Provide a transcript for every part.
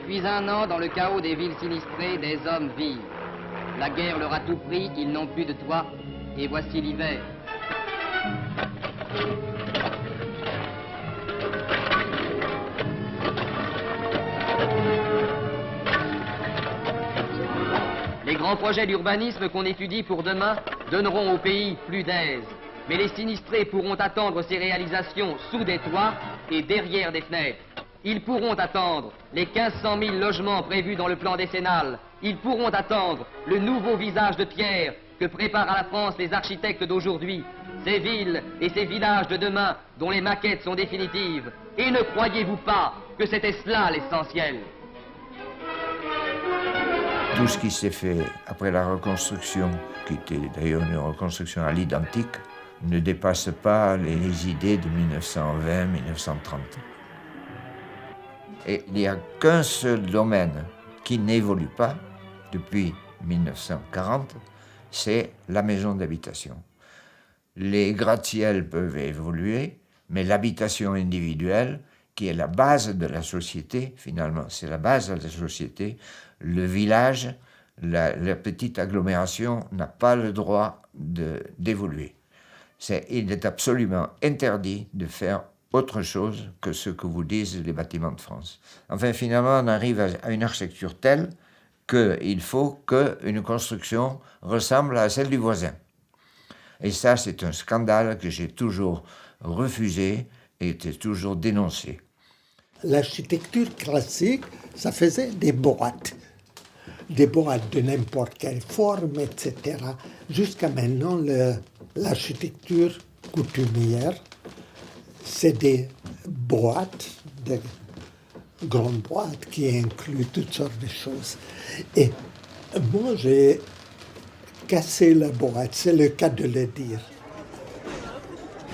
Depuis un an, dans le chaos des villes sinistrées, des hommes vivent. La guerre leur a tout pris, ils n'ont plus de toit, et voici l'hiver. Les grands projets d'urbanisme qu'on étudie pour demain donneront au pays plus d'aise. Mais les sinistrés pourront attendre ces réalisations sous des toits et derrière des fenêtres. Ils pourront attendre les 1500 000 logements prévus dans le plan décennal. Ils pourront attendre le nouveau visage de pierre que préparent à la France les architectes d'aujourd'hui. Ces villes et ces villages de demain dont les maquettes sont définitives. Et ne croyez-vous pas que c'était cela l'essentiel? Tout ce qui s'est fait après la reconstruction, qui était d'ailleurs une reconstruction à l'identique, ne dépasse pas les idées de 1920-1930. Et il n'y a qu'un seul domaine qui n'évolue pas depuis 1940, c'est la maison d'habitation. Les gratte-ciels peuvent évoluer, mais l'habitation individuelle, qui est la base de la société, finalement, c'est la base de la société, le village, la petite agglomération n'a pas le droit d'évoluer. Il est absolument interdit de faire autre chose que ce que vous disent les bâtiments de France. Enfin, finalement, on arrive à une architecture telle qu'il faut qu'une construction ressemble à celle du voisin. Et ça, c'est un scandale que j'ai toujours refusé et toujours dénoncé. L'architecture classique, ça faisait des boîtes de n'importe quelle forme, etc. Jusqu'à maintenant, l'architecture coutumière, c'est des boîtes, des grandes boîtes qui incluent toutes sortes de choses. Et moi, j'ai cassé la boîte, c'est le cas de le dire.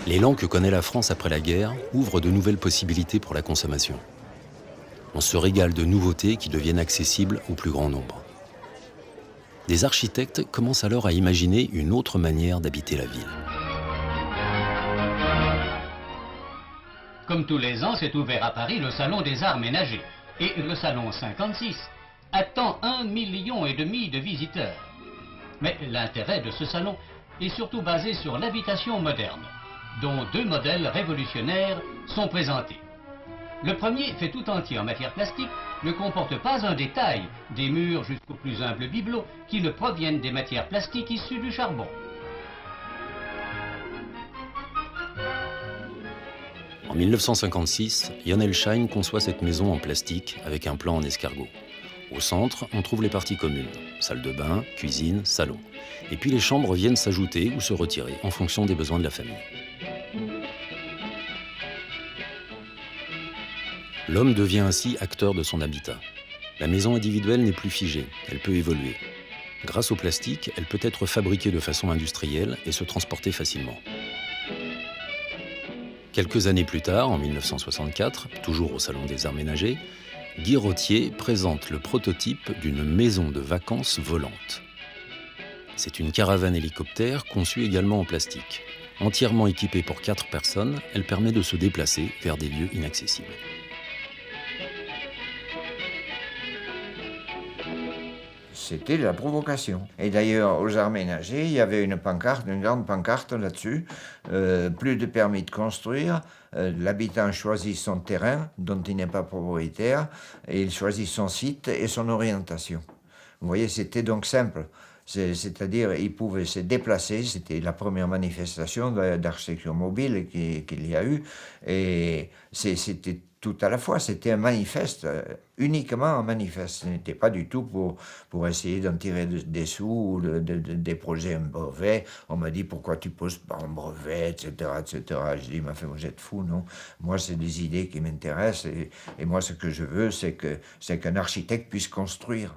L'élan que connaît la France après la guerre ouvre de nouvelles possibilités pour la consommation. On se régale de nouveautés qui deviennent accessibles au plus grand nombre. Des architectes commencent alors à imaginer une autre manière d'habiter la ville. Comme tous les ans, s'est ouvert à Paris le Salon des Arts Ménagers. Et le Salon 56 attend 1,5 million de visiteurs. Mais l'intérêt de ce salon est surtout basé sur l'habitation moderne, dont 2 modèles révolutionnaires sont présentés. Le premier, fait tout entier en matière plastique, ne comporte pas un détail, des murs jusqu'aux plus humbles bibelots, qui ne proviennent des matières plastiques issues du charbon. En 1956, Jan Elshine conçoit cette maison en plastique avec un plan en escargot. Au centre, on trouve les parties communes, salle de bain, cuisine, salon. Et puis les chambres viennent s'ajouter ou se retirer en fonction des besoins de la famille. L'homme devient ainsi acteur de son habitat. La maison individuelle n'est plus figée, elle peut évoluer. Grâce au plastique, elle peut être fabriquée de façon industrielle et se transporter facilement. Quelques années plus tard, en 1964, toujours au Salon des Arts Ménagers, Guy Rottier présente le prototype d'une maison de vacances volante. C'est une caravane hélicoptère conçue également en plastique. Entièrement équipée pour 4 personnes, elle permet de se déplacer vers des lieux inaccessibles. C'était de la provocation. Et d'ailleurs, aux Arts Ménagers, il y avait une grande pancarte là-dessus. Plus de permis de construire. L'habitant choisit son terrain, dont il n'est pas propriétaire, et il choisit son site et son orientation. Vous voyez, c'était donc simple. C'est-à-dire, il pouvait se déplacer. C'était la première manifestation d'architecture mobile qu'il y a eu. Et c'était tout à la fois, c'était un manifeste, uniquement un manifeste. Ce n'était pas du tout pour essayer d'en tirer des sous ou des projets, un brevet. On m'a dit, pourquoi tu poses pas un brevet, etc., etc. Je dis, mais vous êtes fou, non? Moi, c'est des idées qui m'intéressent et moi, ce que je veux, c'est qu'un architecte puisse construire.